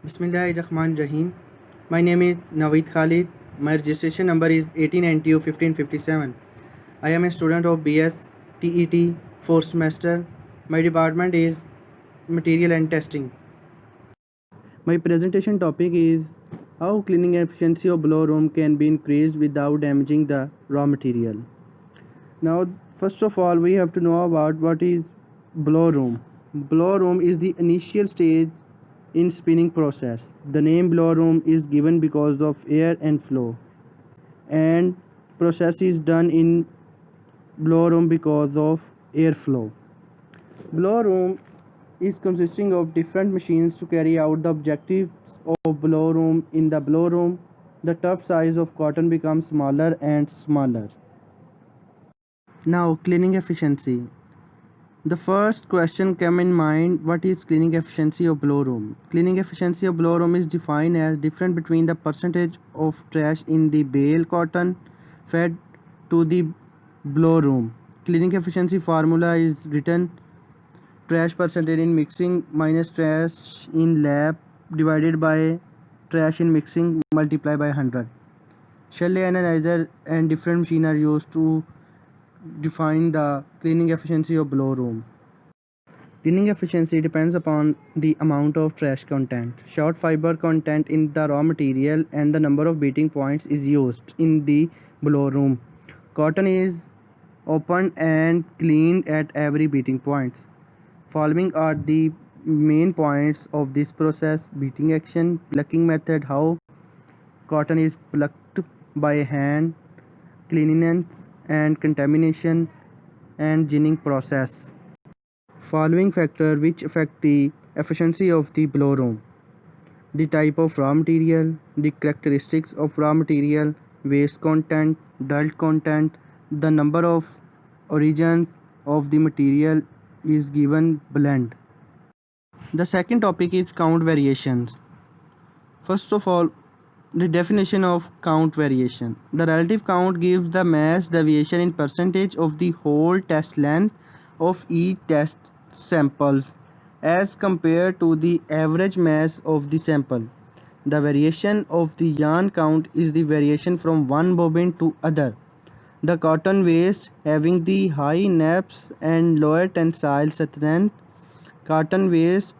Bismillahirrahmanirrahim. My name is Naveed Khalid. My registration number is 18NTU 1557. I am a student of BS TET 4th semester. My department is Material and Testing. My presentation topic is how cleaning efficiency of blow room can be increased without damaging the raw material. Now, first of all, we have to know about what is blow room. Blow room is the initial stage in spinning process. The name blow room is given because of air and flow, and process is done in blow room because of airflow. Blow room is consisting of different machines to carry out the objectives of blow room. In the blow room, the tough size of cotton becomes smaller and smaller. Now, cleaning efficiency. The first question came in mind, what is cleaning efficiency of blow room? Cleaning efficiency of blow room is defined as difference between the percentage of trash in the bale cotton fed to the blow room. Cleaning efficiency formula is written trash percentage in mixing minus trash in lab divided by trash in mixing multiplied by 100. Shell analyzer and different machine are used to define the cleaning efficiency of blow room. Cleaning efficiency depends upon the amount of trash content, short fiber content in the raw material, and the number of beating points is used in the blow room. Cotton is opened and cleaned at every beating points. Following are the main points of this process: beating action, plucking method, how cotton is plucked by hand, cleanliness and contamination, and ginning process. Following factors which affect the efficiency of the blow room: the type of raw material, the characteristics of raw material, waste content, dirt content, the number of origins of the material is given blend. The second topic is count variations. First of all, the definition of count variation. The relative count gives the mass deviation in percentage of the whole test length of each test sample as compared to the average mass of the sample. The variation of the yarn count is the variation from one bobbin to other. The cotton waste having the high naps and lower tensile strength. Cotton waste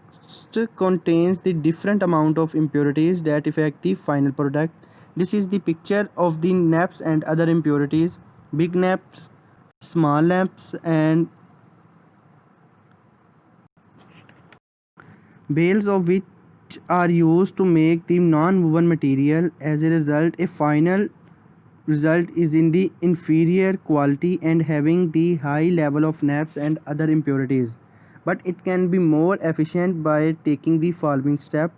contains the different amount of impurities that affect the final product. This is the picture of the naps and other impurities. Big naps, small naps, and bales of which are used to make the non-woven material. As a result, a final result is in the inferior quality and having the high level of naps and other impurities, but it can be more efficient by taking the following step.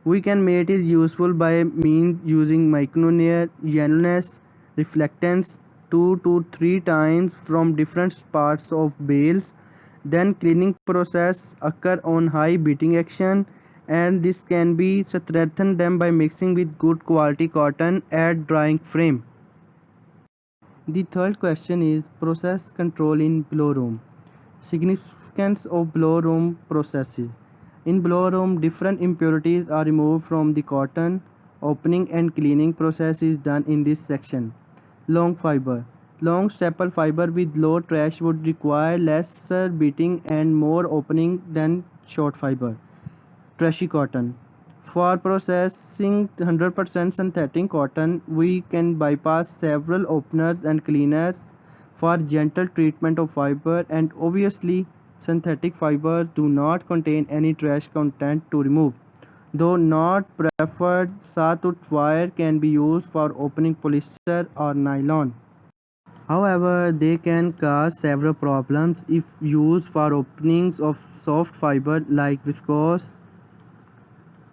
We can make it useful by means using micronear, yellowness, reflectance 2 to 3 times from different parts of bales. Then cleaning process occur on high beating action, and this can be strengthened them by mixing with good quality cotton at drying frame. The third question is process control in blow room. Significance of blow room processes. In blow room, different impurities are removed from the cotton. Opening and cleaning process is done in this section. Long fiber. Long staple fiber with low trash would require lesser beating and more opening than short fiber. Trashy cotton. For processing 100% synthetic cotton, we can bypass several openers and cleaners for gentle treatment of fiber, and obviously synthetic fibers do not contain any trash content to remove. Though not preferred, sawtooth wire can be used for opening polyester or nylon. However, they can cause several problems if used for openings of soft fiber like viscose,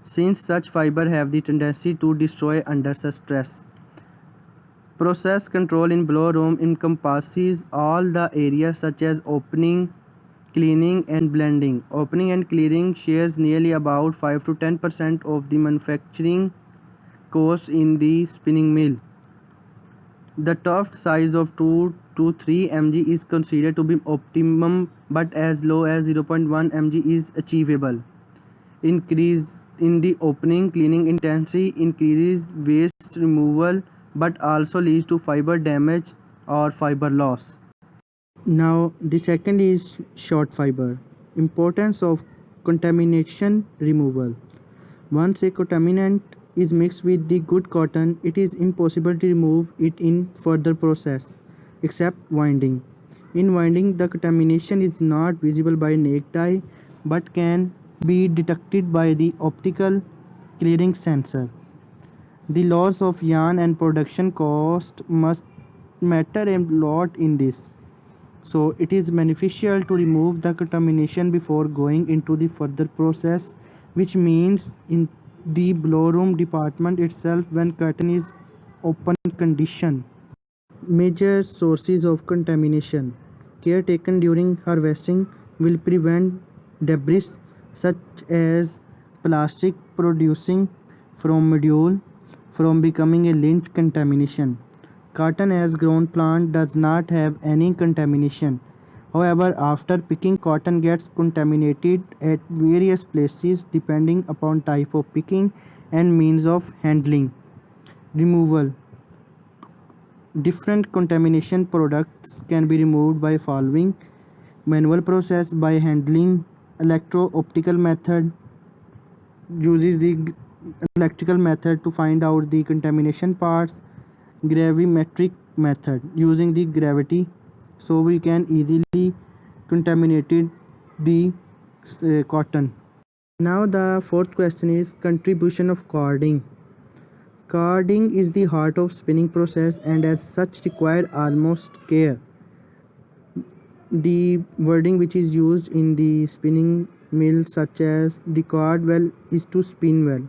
since such fiber have the tendency to destroy under stress. Process control in blow room encompasses all the areas such as opening, cleaning, and blending. Opening and cleaning shares nearly about 5 to 10% of the manufacturing cost in the spinning mill. The tuft size of 2 to 3 mg is considered to be optimum, but as low as 0.1 mg is achievable. Increase in the opening, cleaning intensity increases waste removal but also leads to fiber damage or fiber loss. Now, the second is short fiber. Importance of contamination removal. Once a contaminant is mixed with the good cotton, it is impossible to remove it in further process except winding. In winding, the contamination is not visible by naked eye but can be detected by the optical clearing sensor. The loss of yarn and production cost must matter a lot in this. So it is beneficial to remove the contamination before going into the further process, which means in the blow room department itself when curtain is open condition. Major sources of contamination. Care taken during harvesting will prevent debris such as plastic producing from module from becoming a lint contamination. Cotton as grown plant does not have any contamination. However, after picking, cotton gets contaminated at various places depending upon type of picking and means of handling. Removal. Different contamination products can be removed by following manual process by handling electro-optical method uses the electrical method to find out the contamination parts, gravimetric method using the gravity so we can easily contaminate the cotton. Now the fourth question is contribution of carding. Carding is the heart of spinning process and as such require almost care. The wording which is used in the spinning mill such as the card well is to spin well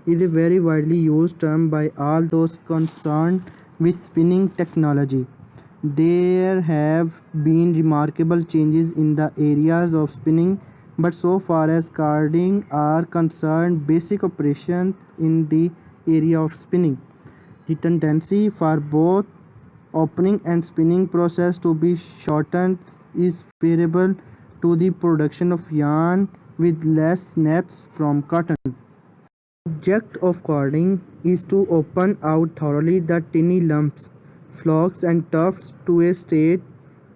is a very widely used term by all those concerned with spinning technology. There have been remarkable changes in the areas of spinning, but so far as carding are concerned, basic operations in the area of spinning. The tendency for both opening and spinning process to be shortened is favorable to the production of yarn with less snaps from cotton. Object of carding is to open out thoroughly the tiny lumps, flocks and tufts to a state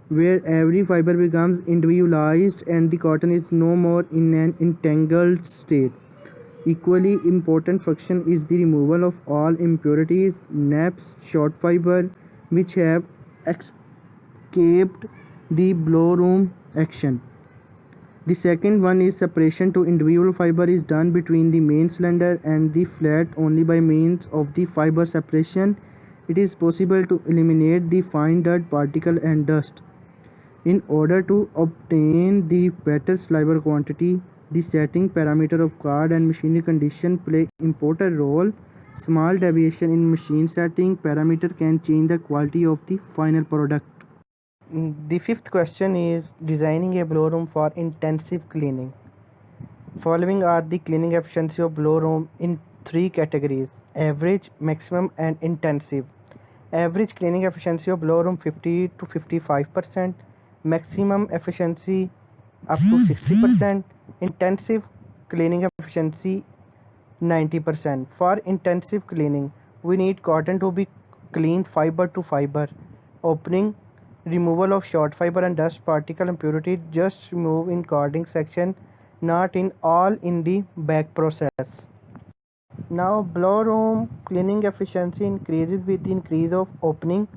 where every fiber becomes individualized and the cotton is no more in an entangled state. Equally important function is the removal of all impurities, naps, short fiber which have escaped the blow room action. The second one is separation to individual fiber is done between the main cylinder and the flat only by means of the fiber separation. It is possible to eliminate the fine dirt particle and dust. In order to obtain the better fiber quantity, the setting parameter of card and machinery condition play important role. Small deviation in machine setting parameter can change the quality of the final product. The fifth question is designing a blow room for intensive cleaning. Following are the cleaning efficiency of blow room in three categories: average, maximum and intensive. Average cleaning efficiency of blow room 50 to 55%, maximum efficiency up to 60%, intensive cleaning efficiency 90%. For intensive cleaning, we need cotton to be cleaned fiber to fiber. Opening, removal of short fiber and dust particle impurity just remove in carding section, not in all in the back process. Now blow room cleaning efficiency increases with the increase of opening.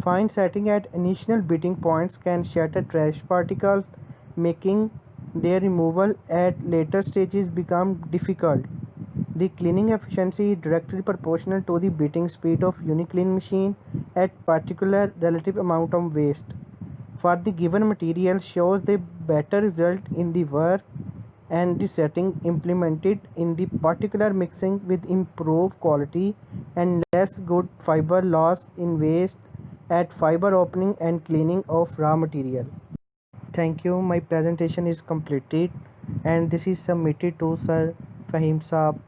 Fine setting at initial beating points can shatter trash particles, making their removal at later stages become difficult. The cleaning efficiency is directly proportional to the beating speed of uniclean machine at particular relative amount of waste for the given material shows the better result in the work and the setting implemented in the particular mixing with improved quality and less good fiber loss in waste at fiber opening and cleaning of raw material. Thank you. My presentation is completed and this is submitted to Sir Fahim Saab.